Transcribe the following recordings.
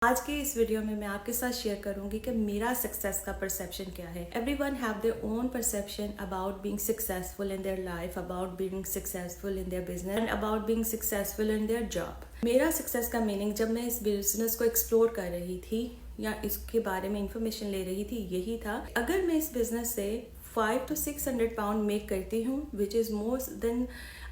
आज के इस वीडियो में मैं आपके साथ शेयर करूंगी कि मेरा सक्सेस का परसेप्शन क्या है। Everyone have their own perception about being successful in their life, about being successful in their business and about being successful in their job. मेरा सक्सेस का मीनिंग जब मैं इस बिजनेस को एक्सप्लोर कर रही थी या इसके बारे में इंफॉर्मेशन ले रही थी, यही था अगर मैं इस बिजनेस से 500 to 600 pound मेक करती हूँ, which is more than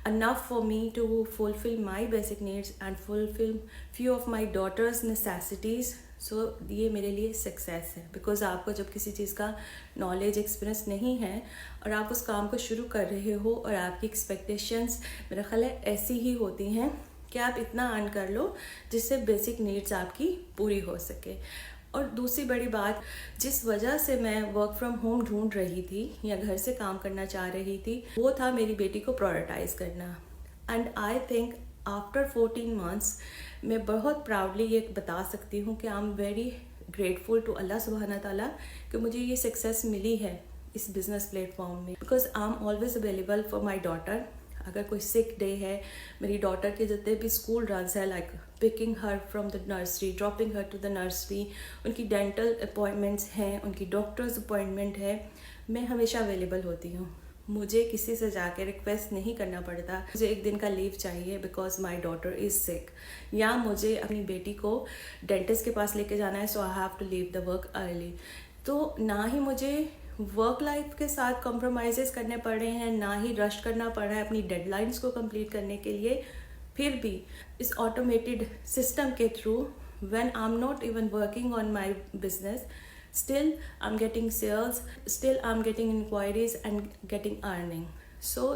enough for me to fulfill my basic needs and fulfill few of my daughter's necessities. So ये मेरे लिए सक्सेस है। बिकॉज आपको जब किसी चीज़ का नॉलेज एक्सपीरियंस नहीं है और आप उस काम को शुरू कर रहे हो और आपकी एक्सपेक्टेशंस मेरा ख्याल है ऐसी ही होती हैं कि आप इतना अर्न कर लो जिससे बेसिक नीड्स आपकी पूरी हो सके। और दूसरी बड़ी बात, जिस वजह से मैं वर्क फ्रॉम होम ढूंढ रही थी या घर से काम करना चाह रही थी, वो था मेरी बेटी को प्रायोरिटाइज करना। And I think after 14 months मैं बहुत प्राउडली ये बता सकती हूँ कि I am very grateful to अल्लाह सुब्हाना ताला कि मुझे ये सक्सेस मिली है इस बिजनेस प्लेटफॉर्म में। Because I am always available for my daughter. अगर कोई सिक डे है, मेरी डॉटर के जितने भी स्कूल रन्स है, like picking her from the nursery, dropping her to the nursery, उनकी डेंटल अपॉइंटमेंट्स हैं, उनकी डॉक्टर्स अपॉइंटमेंट है, मैं हमेशा अवेलेबल होती हूँ। मुझे किसी से जाके रिक्वेस्ट नहीं करना पड़ता मुझे एक दिन का लीव चाहिए बिकॉज माई डॉटर इज़ सिक, या मुझे अपनी बेटी को डेंटिस्ट के पास लेके जाना है, so I have to leave the work early. तो ना ही मुझे वर्क लाइफ के साथ कॉम्प्रोमाइज़ करने पड़ रहे हैं, ना ही रश करना पड़ रहा है अपनी डेडलाइंस को कंप्लीट करने के लिए। फिर भी इस ऑटोमेटेड सिस्टम के through when I am not even working on my business, still I'm getting sales, still I'm getting inquiries and getting earning. So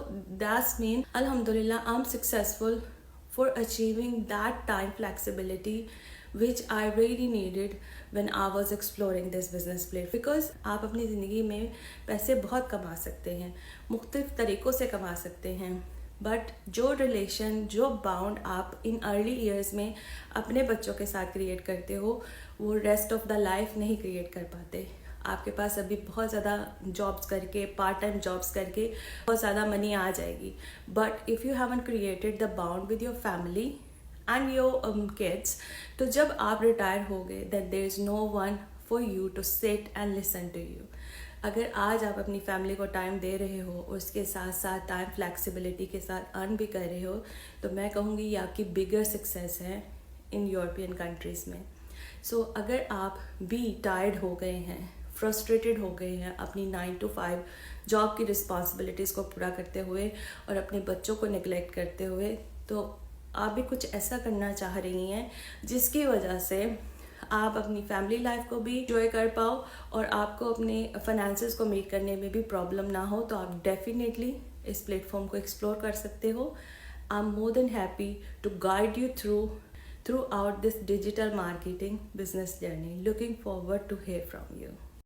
that's mean alhamdulillah I'm successful for achieving that time flexibility which I really needed when I was exploring this business place. Because आप अपनी ज़िंदगी में पैसे बहुत कमा सकते हैं, मुख्तलिफ तरीक़ों से कमा सकते हैं, बट जो रिलेशन, जो बाउंड आप इन अर्ली ईयर्स में अपने बच्चों के साथ क्रिएट करते हो, वो रेस्ट ऑफ द लाइफ नहीं क्रिएट कर पाते। आपके पास अभी बहुत ज़्यादा जॉब्स करके, पार्ट टाइम जॉब्स करके बहुत ज़्यादा मनी आ जाएगी, but if you haven't created the bound with your family and your kids, तो जब आप रिटायर हो गए that there is no one for you to sit and listen to you. अगर आज आप अपनी फैमिली को टाइम दे रहे हो और उसके साथ साथ टाइम फ्लेक्सिबिलिटी के साथ अर्न भी कर रहे हो, तो मैं कहूँगी ये आपकी बिगर सक्सेस है इन यूरोपियन कंट्रीज़ में। सो अगर आप भी टायर्ड हो गए हैं, फ्रस्ट्रेटेड हो गए हैं अपनी 9 to 5 जॉब की रिस्पॉन्सिबिलिटीज़ को पूरा करते हुए और अपने बच्चों को निगलेक्ट करते हुए, तो आप भी कुछ ऐसा करना चाह रही हैं जिसकी वजह से आप अपनी फैमिली लाइफ को भी एंजॉय कर पाओ और आपको अपने फाइनेंसेस को मीट करने में भी प्रॉब्लम ना हो, तो आप डेफिनेटली इस प्लेटफॉर्म को एक्सप्लोर कर सकते हो। I am more than happy to guide you throughout this digital marketing business journey. Looking forward to hear from you.